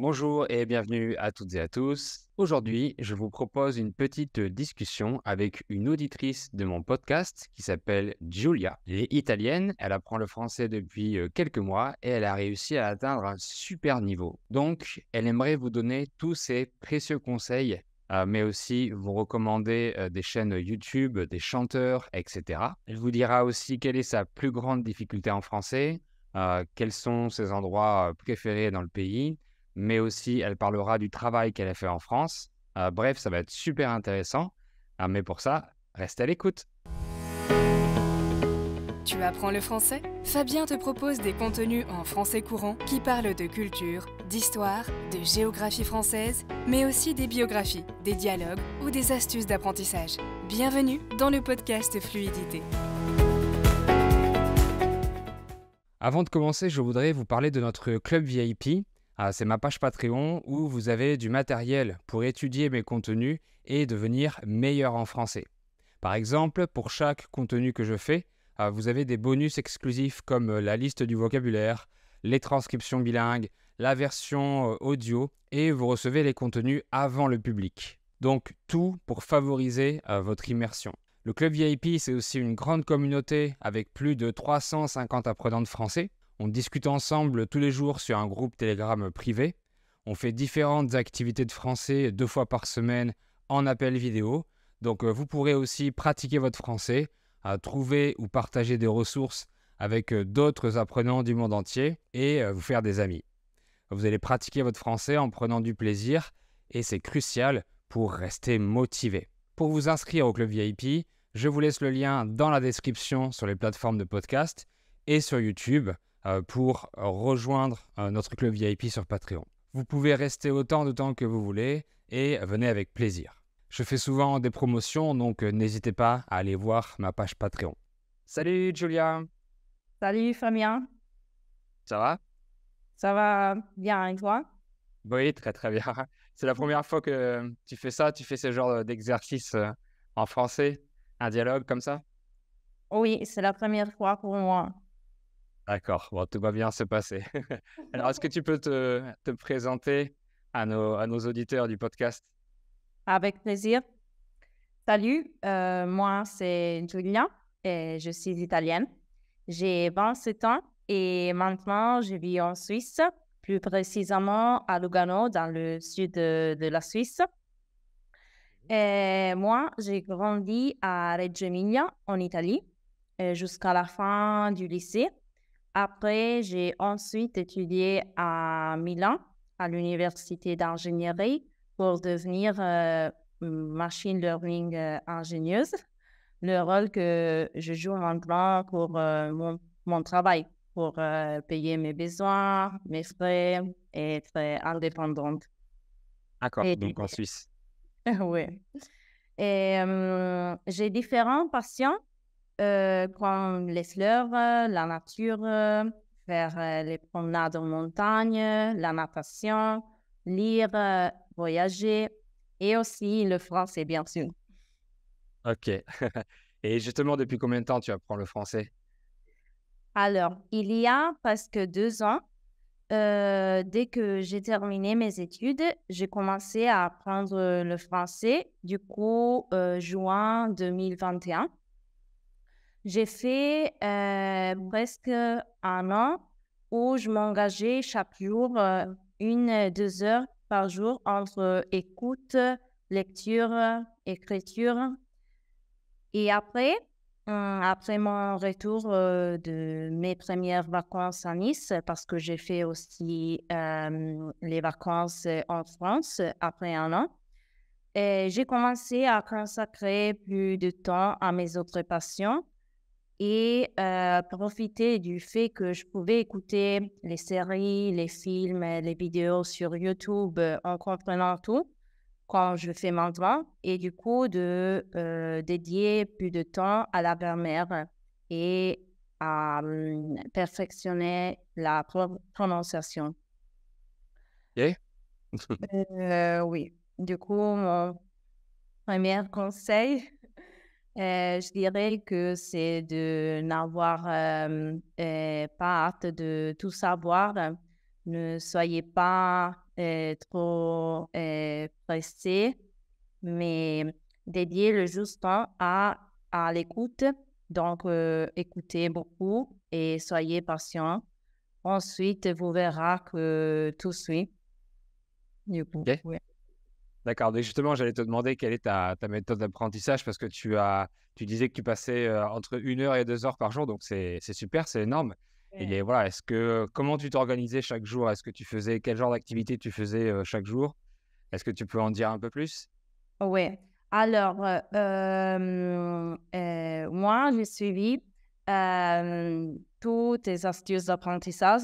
Bonjour et bienvenue à toutes et à tous. Aujourd'hui, je vous propose une petite discussion avec une auditrice de mon podcast qui s'appelle Giulia. Elle est italienne, elle apprend le français depuis quelques mois et elle a réussi à atteindre un super niveau. Donc, elle aimerait vous donner tous ses précieux conseils, mais aussi vous recommander des chaînes YouTube, des chanteurs, etc. Elle vous dira aussi quelle est sa plus grande difficulté en français, quels sont ses endroits préférés dans le pays, mais aussi elle parlera du travail qu'elle a fait en France. Bref, ça va être super intéressant. Mais pour ça, reste à l'écoute. Tu apprends le français? Fabien te propose des contenus en français courant qui parlent de culture, d'histoire, de géographie française, mais aussi des biographies, des dialogues ou des astuces d'apprentissage. Bienvenue dans le podcast Fluidité. Avant de commencer, je voudrais vous parler de notre club VIP. C'est ma page Patreon où vous avez du matériel pour étudier mes contenus et devenir meilleur en français. Par exemple, pour chaque contenu que je fais, vous avez des bonus exclusifs comme la liste du vocabulaire, les transcriptions bilingues, la version audio et vous recevez les contenus avant le public. Donc tout pour favoriser votre immersion. Le club VIP, c'est aussi une grande communauté avec plus de 350 apprenants de français. On discute ensemble tous les jours sur un groupe Telegram privé. On fait différentes activités de français 2 fois par semaine en appel vidéo. Donc vous pourrez aussi pratiquer votre français, trouver ou partager des ressources avec d'autres apprenants du monde entier et vous faire des amis. Vous allez pratiquer votre français en prenant du plaisir et c'est crucial pour rester motivé. Pour vous inscrire au club VIP, je vous laisse le lien dans la description sur les plateformes de podcast et sur YouTube pour rejoindre notre club VIP sur Patreon. Vous pouvez rester autant de temps que vous voulez et venez avec plaisir. Je fais souvent des promotions, donc n'hésitez pas à aller voir ma page Patreon. Salut Julia, Salut Fabien, ça va? ça va bien et toi? Oui, très très bien. C'est la première fois que tu fais ça, tu fais ce genre d'exercice en français, un dialogue comme ça? Oui, c'est la première fois pour moi. D'accord, bon, tout va bien se passer. Alors, est-ce que tu peux te présenter à nos auditeurs du podcast? Avec plaisir. Salut, moi c'est Giulia et je suis italienne. J'ai 27 ans et maintenant je vis en Suisse, plus précisément à Lugano, dans le sud de la Suisse. Et moi, j'ai grandi à Reggio Emilia, en Italie, jusqu'à la fin du lycée. Après, j'ai ensuite étudié à Milan, à l'université d'ingénierie, pour devenir machine learning ingénieuse. Le rôle que je joue maintenant pour mon travail, pour payer mes besoins, mes frais et être indépendante. D'accord, Et donc en Suisse. oui. Et j'ai différentes passions comme les fleurs, la nature, faire les promenades en montagne, la natation, lire, voyager et aussi le français, bien sûr. Ok. Et justement, depuis combien de temps tu apprends le français? Alors, il y a presque 2 ans, dès que j'ai terminé mes études, j'ai commencé à apprendre le français, du coup, juin 2021. J'ai fait presque un an où je m'engageais chaque jour 1, 2 heures par jour entre écoute, lecture, écriture. Et après mon retour de mes premières vacances à Nice, parce que j'ai fait aussi les vacances en France après un an, et j'ai commencé à consacrer plus de temps à mes autres passions et profiter du fait que je pouvais écouter les séries, les films, les vidéos sur YouTube en comprenant tout quand je fais maintenant et du coup de dédier plus de temps à la grammaire et à perfectionner la prononciation. Ok. Oui, du coup, mon premier conseil, je dirais que c'est de n'avoir pas hâte de tout savoir. Ne soyez pas trop pressé, mais dédier le juste temps à l'écoute. Donc, écoutez beaucoup et soyez patient. Ensuite, vous verrez que tout suit. Du coup, Ok. oui. D'accord. Donc justement, j'allais te demander quelle est ta méthode d'apprentissage parce que tu disais que tu passais entre 1 heure et 2 heures par jour, donc c'est super, c'est énorme. Et voilà, comment tu t'organisais chaque jour? Quel genre d'activité tu faisais chaque jour? Est-ce que tu peux en dire un peu plus? Oui. Alors, moi, j'ai suivi toutes les astuces d'apprentissage,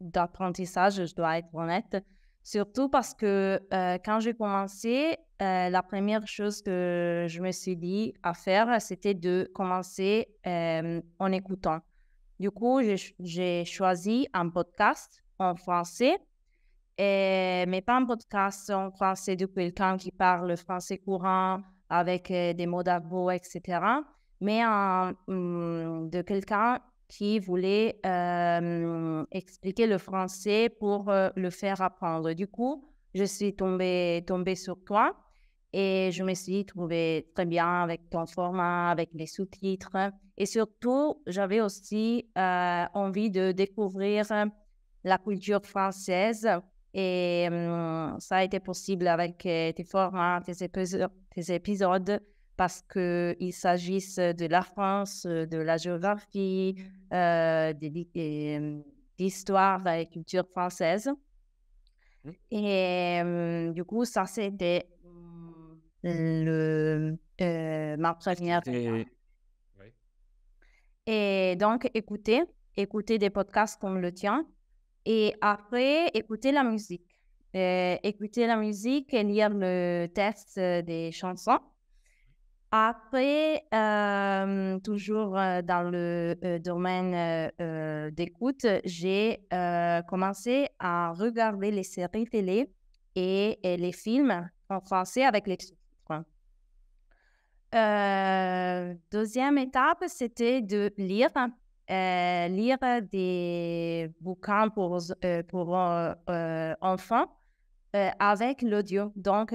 je dois être honnête. Surtout parce que quand j'ai commencé, la première chose que je me suis dit à faire, c'était de commencer en écoutant. Du coup, j'ai choisi un podcast en français mais pas un podcast en français de quelqu'un qui parle français courant avec des mots d'argot, etc. Mais de quelqu'un qui voulait expliquer le français pour le faire apprendre. Du coup, je suis tombée sur toi et je me suis trouvée très bien avec ton format, avec les sous-titres. Et surtout, j'avais aussi envie de découvrir la culture française et ça a été possible avec tes formats, tes épisodes, parce qu'il s'agisse de la France, de la géographie, d'histoire et culture française. Mmh. Et du coup, ça, c'était ma première. Et oui. Et donc, écouter des podcasts comme le tien. Et après, écouter la musique. Écouter la musique et lire le texte des chansons. Après, toujours dans le domaine d'écoute, j'ai commencé à regarder les séries télé et les films en français avec les sous-titres. Deuxième étape, c'était de lire des bouquins pour enfants avec l'audio. Donc,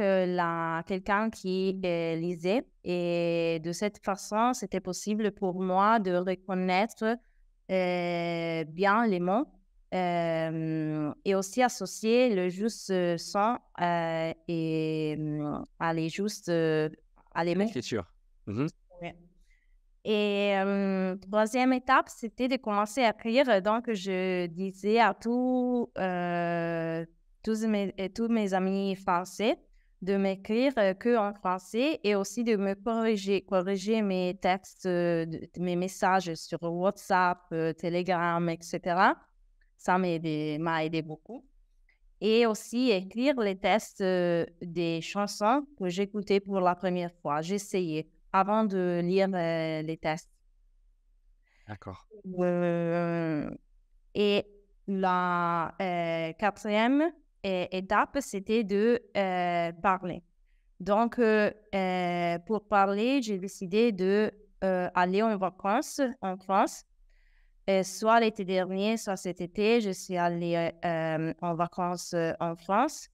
quelqu'un qui lisait. Et de cette façon, c'était possible pour moi de reconnaître bien les mots et aussi associer le juste son à les justes à les mots. L'écriture. Mmh. Ouais. Et troisième étape, c'était de commencer à écrire. Donc, je disais à tous mes amis français de m'écrire que en français et aussi de me corriger mes textes, mes messages sur WhatsApp, Telegram, etc. Ça m'a aidé beaucoup. Et aussi écrire les textes des chansons que j'écoutais pour la première fois. J'essayais avant de lire les textes. D'accord. Et la quatrième étape, c'était de parler. Donc, pour parler, j'ai décidé de aller en vacances en France. Soit l'été dernier, soit cet été, je suis allée en vacances en France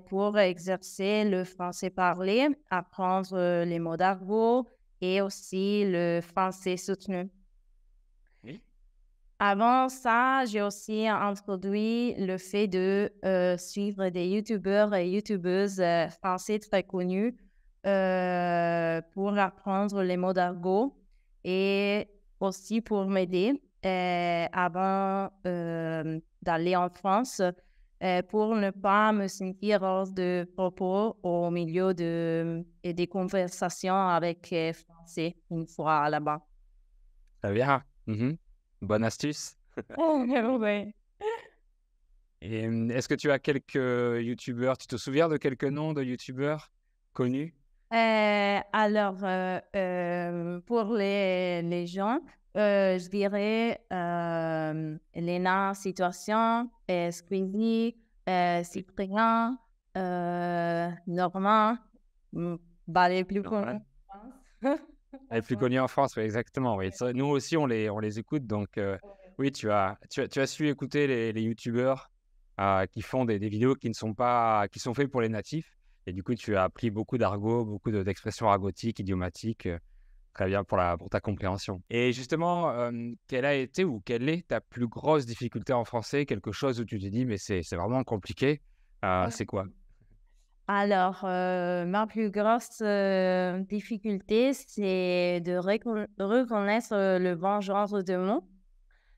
pour exercer le français parlé, apprendre les mots d'argot et aussi le français soutenu. Oui. Avant ça, j'ai aussi introduit le fait de suivre des youtubeurs et youtubeuses français très connus pour apprendre les mots d'argot et aussi pour m'aider avant d'aller en France pour ne pas me sentir hors de propos au milieu des conversations avec Français une fois là-bas. Très bien. Mmh. Bonne astuce. Ouais. Et est-ce que tu as quelques youtubeurs, tu te souviens de quelques noms de youtubeurs connus? Alors, pour les gens, je dirais Léna Situation, Squeezie, Cyprien, Normand, bah, les plus connus, Normal. je pense. Les plus connus en France, oui, exactement, oui. C'est vrai, nous aussi, on les écoute, donc oui, tu as su écouter les youtubeurs qui font des vidéos qui sont faites pour les natifs. Et du coup, tu as appris beaucoup d'argot, beaucoup d'expressions argotiques, idiomatiques. Très bien pour ta compréhension. Et justement, quelle a été ou quelle est ta plus grosse difficulté en français? Quelque chose où tu t'es dit: «Mais c'est vraiment compliqué», c'est quoi? Alors, ma plus grosse, difficulté, c'est de reconnaître, le bon genre de mot.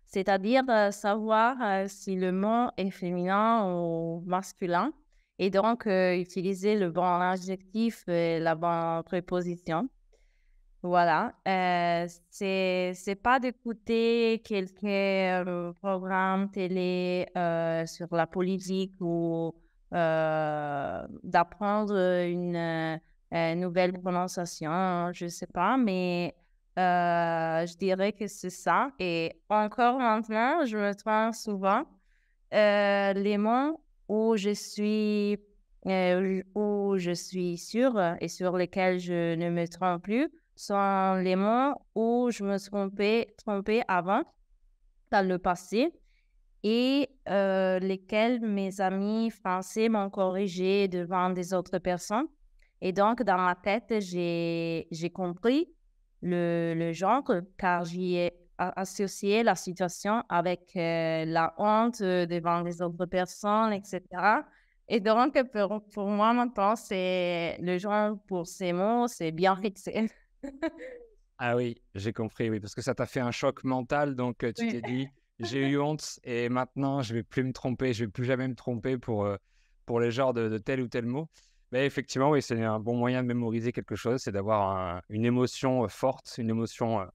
C'est-à-dire, savoir, si le mot est féminin ou masculin et donc, utiliser le bon adjectif et la bonne préposition. Voilà, c'est pas d'écouter quelques, programmes télé, sur la politique ou, d'apprendre, une, nouvelle prononciation, je sais pas, mais, je dirais que c'est ça et encore maintenant, je me trompe souvent. Les mots où je suis sûre et sur lesquels je ne me trompe plus sont les mots où je me trompais avant, dans le passé et lesquels mes amis français m'ont corrigé devant des autres personnes et donc dans ma tête, j'ai compris le genre car j'y ai associé la situation avec, la honte, devant les autres personnes et cetera et donc pour moi maintenant, c'est le genre pour ces mots, c'est bien fixé. Ah oui, j'ai compris, oui, parce que ça t'a fait un choc mental, donc tu Oui. t'es dit: «J'ai eu honte et maintenant je vais plus me tromper, je vais plus jamais me tromper pour les genres de tel ou tel mot». Mais effectivement, oui, c'est un bon moyen de mémoriser quelque chose, c'est d'avoir une émotion, forte, une émotion,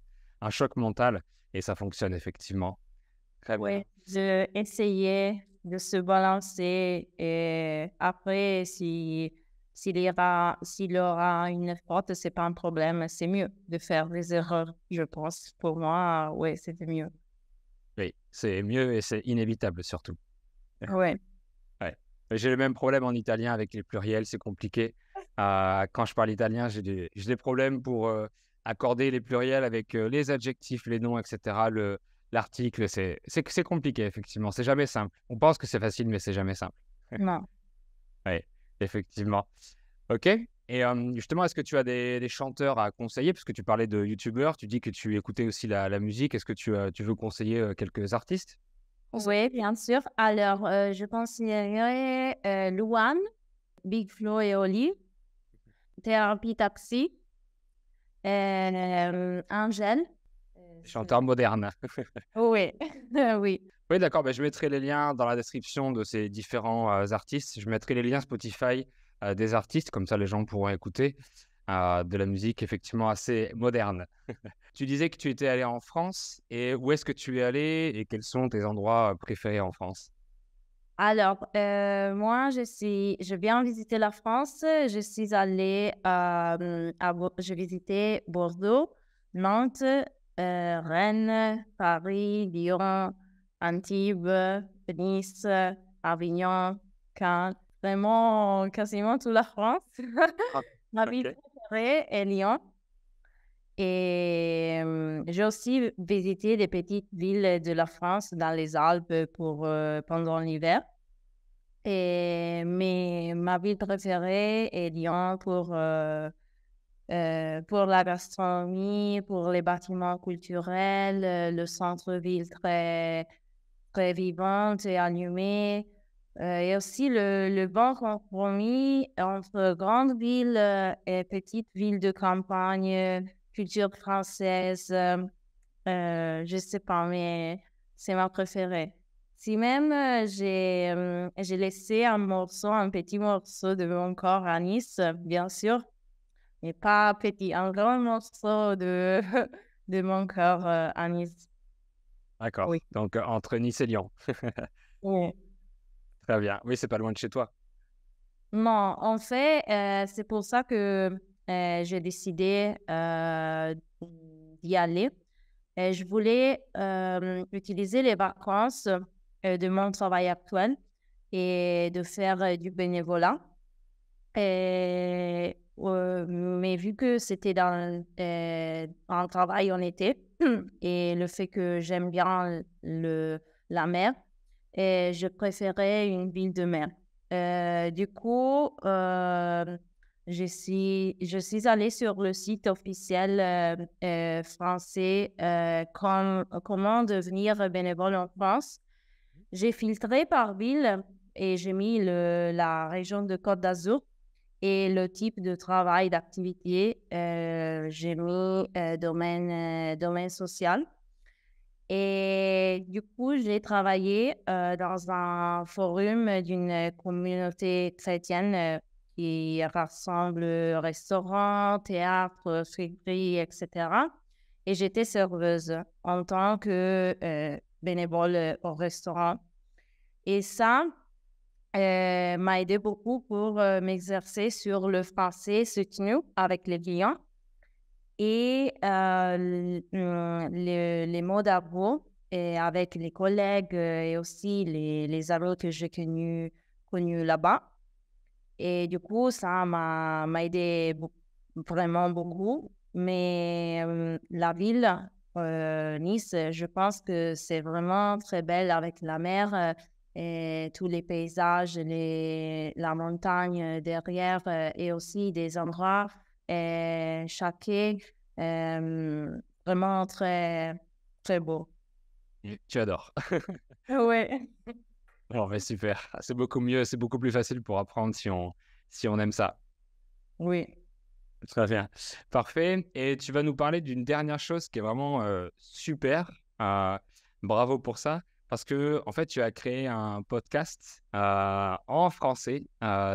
un choc mental et ça fonctionne effectivement. Très bien. Oui, j'ai essayé de se balancer et après s'il y aura une faute, c'est pas un problème, c'est mieux de faire des erreurs, je pense. Pour moi, oui, c'était mieux. Oui, c'est mieux et c'est inévitable surtout. Ouais, Ouais. J'ai le même problème en italien avec les pluriels, c'est compliqué. Quand je parle italien, j'ai des problèmes pour, accorder les pluriels avec, les adjectifs, les noms et cetera, l'article, c'est compliqué effectivement, c'est jamais simple. On pense que c'est facile, mais c'est jamais simple. non. Ouais, effectivement. OK et justement, est-ce que tu as des chanteurs à conseiller? Parce que tu parlais de youtubeurs, tu dis que tu écoutais aussi la musique. Est-ce que tu veux conseiller, quelques artistes? Oui, bien sûr. Alors, je conseillerais, Louane, Big Flo et Oli, Thérapie Taxi, Angèle. Chanteurs modernes. Oui, oui. Oui, d'accord, bah, je mettrai les liens dans la description de ces différents, artistes. Je mettrai les liens Spotify, des artistes, comme ça les gens pourront écouter, de la musique effectivement assez moderne. Tu disais que tu étais allé en France et où est-ce que tu es allé et quels sont tes endroits, préférés en France? Alors, moi, je viens visiter la France. Je suis allée, j'ai visité Bordeaux, Nantes, Rennes, Paris, Lyon, Antibes, Nice, Avignon, Cannes, vraiment quasiment toute la France. Ah, Ma ville OK. préférée est Lyon et j'ai aussi visité des petites villes de la France dans les Alpes pendant l'hiver. Mais ma ville préférée est Lyon pour la gastronomie, pour les bâtiments culturels, le centre-ville très vivant et animé, et aussi le bon compromis entre grande ville, et petite ville de campagne, culture française, je sais pas, mais c'est ma préférée. Si même, j'ai laissé un petit morceau de mon corps à Nice, bien sûr, mais pas petit, un grand morceau de de mon corps, à Nice. D'accord, Oui. donc entre Nice et Lyon. Oui. Très bien. Oui, c'est pas loin de chez toi. Non, en fait, c'est pour ça que, j'ai décidé, d'y aller. Et je voulais, utiliser les vacances, de mon travail actuel et de faire, du bénévolat et mais vu que c'était dans, un travail en été et le fait que j'aime bien la mer et je préférais une ville de mer. Du coup, je suis allée sur le site officiel français Comment devenir bénévole en France. J'ai filtré par ville et j'ai mis la région de Côte d'Azur et le type de travail, d'activité. J'ai mis domaine social. Et du coup, j'ai travaillé dans un forum d'une communauté chrétienne qui rassemble restaurants, théâtre, friperies, etc. Et j'étais serveuse en tant que bénévole au restaurant. Et ça m'a aidé beaucoup pour m'exercer sur le français soutenu avec les clients et les mots d'argot et avec les collègues et aussi les amis que j'ai connus là-bas. Et du coup, ça m'a aidé vraiment beaucoup. Mais la ville, Nice, je pense que c'est vraiment très belle avec la mer et tous les paysages, la montagne derrière et aussi des endroits chacun vraiment très, très beau. Tu adores. Ouais. Bon, mais super. C'est beaucoup mieux, c'est beaucoup plus facile pour apprendre si on aime ça. Oui. Très bien. Parfait. Et tu vas nous parler d'une dernière chose qui est vraiment super. Euh, Bravo pour ça. Parce que, en fait, tu as créé un podcast en français.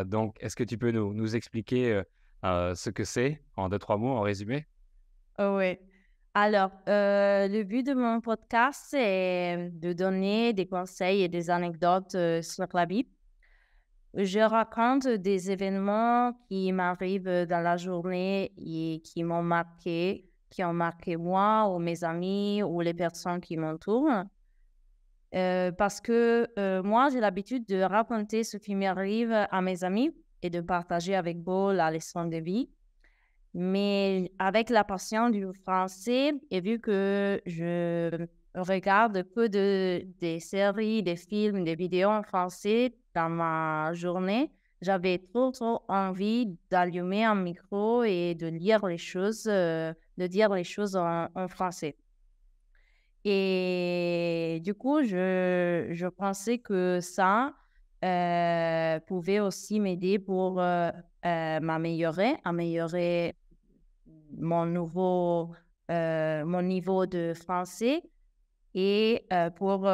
Donc, est-ce que tu peux nous expliquer ce que c'est en deux, trois mots, en résumé? Oui. Alors, le but de mon podcast, c'est de donner des conseils et des anecdotes sur la Bible. Je raconte des événements qui m'arrivent dans la journée et qui ont marqué moi ou mes amis ou les personnes qui m'entourent. Parce que moi, j'ai l'habitude de raconter ce qui m'arrive à mes amis et de partager avec vous la leçon de vie. Mais avec la passion du français et vu que je regarde que des séries, des films, des vidéos en français dans ma journée, j'avais trop envie d'allumer un micro et de lire les choses, de dire les choses en français. Et du coup, je pensais que ça pouvait aussi m'aider pour améliorer mon niveau de français et pour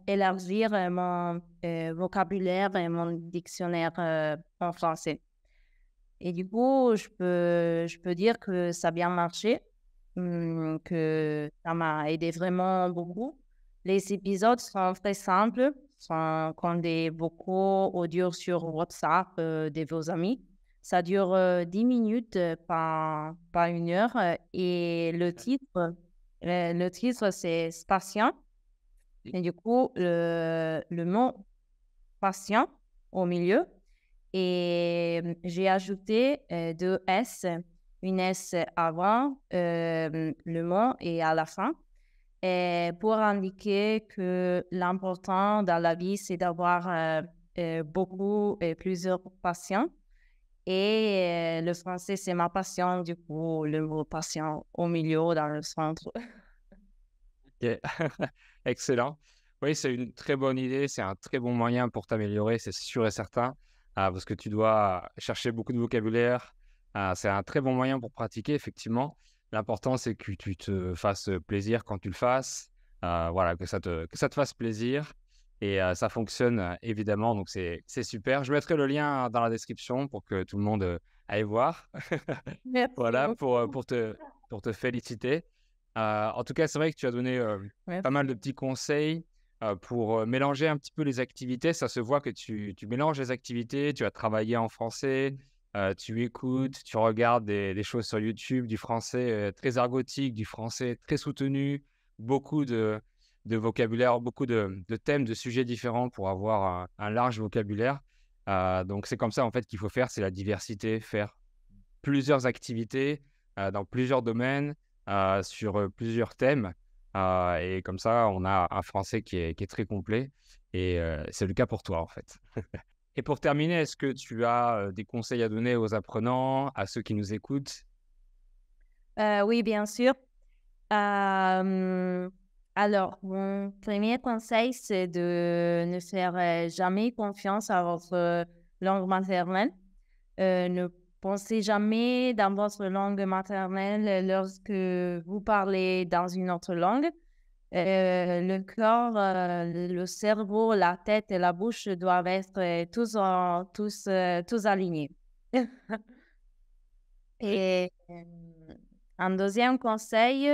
élargir mon vocabulaire et mon dictionnaire en français. Et du coup, je peux dire que ça a bien marché, que ça m'a aidé vraiment beaucoup. Les épisodes sont très simples, sont comme des vocaux audio sur WhatsApp de vos amis. Ça dure 10 minutes, pas une heure. Et le titre, c'est Patient. Et du coup, le mot patient au milieu. Et j'ai ajouté deux S, une S avant le mot et à la fin, et pour indiquer que l'important dans la vie, c'est d'avoir beaucoup et plusieurs patients. Et le français, c'est ma passion, du coup, le mot patient au milieu, dans le centre. Ok. Excellent. Oui, c'est une très bonne idée. C'est un très bon moyen pour t'améliorer, c'est sûr et certain, parce que tu dois chercher beaucoup de vocabulaire. C'est un très bon moyen pour pratiquer, effectivement. L'important, c'est que tu te fasses plaisir quand tu le fasses. Voilà, que ça te fasse plaisir. Et ça fonctionne évidemment, donc c'est super. Je mettrai le lien dans la description pour que tout le monde aille voir. Merci Voilà, beaucoup. pour te féliciter. En tout cas, c'est vrai que tu as donné pas mal de Merci. petits conseils pour mélanger un petit peu les activités. Ça se voit que tu mélanges les activités, tu as travaillé en français, tu écoutes, tu regardes des choses sur YouTube, du français très argotique, du français très soutenu, beaucoup de vocabulaire, beaucoup de thèmes, de sujets différents pour avoir un large vocabulaire. Donc, c'est comme ça en fait qu'il faut faire, c'est la diversité, faire plusieurs activités dans plusieurs domaines, sur plusieurs thèmes. Et comme ça, on a un français qui est très complet et c'est le cas pour toi, en fait. Et pour terminer, est-ce que tu as, des conseils à donner aux apprenants, à ceux qui nous écoutent? Oui, bien sûr. Euh, alors, mon premier conseil, c'est de ne faire jamais confiance à votre langue maternelle. Ne pensez jamais dans votre langue maternelle lorsque vous parlez dans une autre langue. Le corps, le cerveau, la tête et la bouche doivent être tous alignés. Oui. Et un deuxième conseil,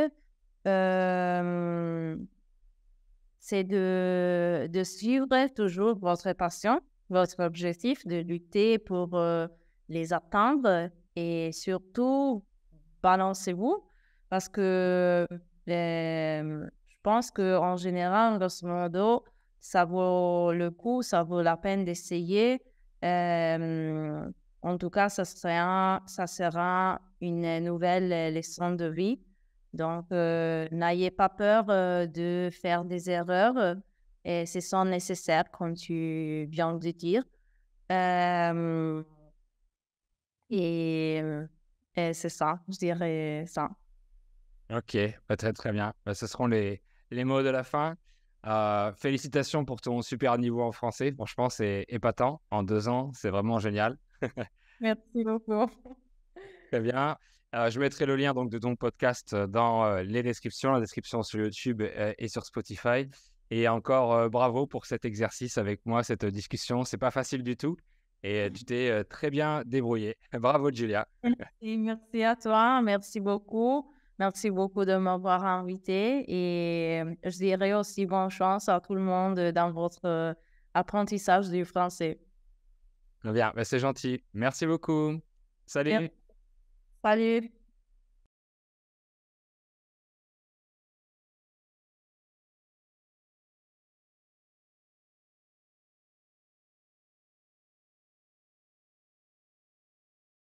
c'est de suivre toujours votre passion, votre objectif, de lutter pour les atteindre et surtout, balancez-vous parce que je pense qu'en général, grosso modo, ça vaut le coup, ça vaut la peine d'essayer. Euh, En tout cas, ça sera une nouvelle leçon de vie. Donc, n'ayez pas peur de faire des erreurs et ce sont nécessaires, comme tu viens de dire. Euh, et, euh, et c'est ça, je dirais ça. OK, bah, très, très bien. Bah, ce seront les mots de la fin. Félicitations pour ton super niveau en français. Franchement, c'est épatant. En 2 ans, c'est vraiment génial. Merci beaucoup. Très bien. Je mettrai le lien donc de ton podcast, dans, les descriptions, la description sur YouTube, et sur Spotify et encore, bravo pour cet exercice avec moi, cette discussion. C'est pas facile du tout et tu t'es, très bien débrouillée. Bravo Julia. Et merci à toi, merci beaucoup. Merci beaucoup de m'avoir invité et je dirais aussi bonne chance à tout le monde dans votre apprentissage du français. Très bien, bah, c'est gentil. Merci beaucoup. Merci. Salut. Salut.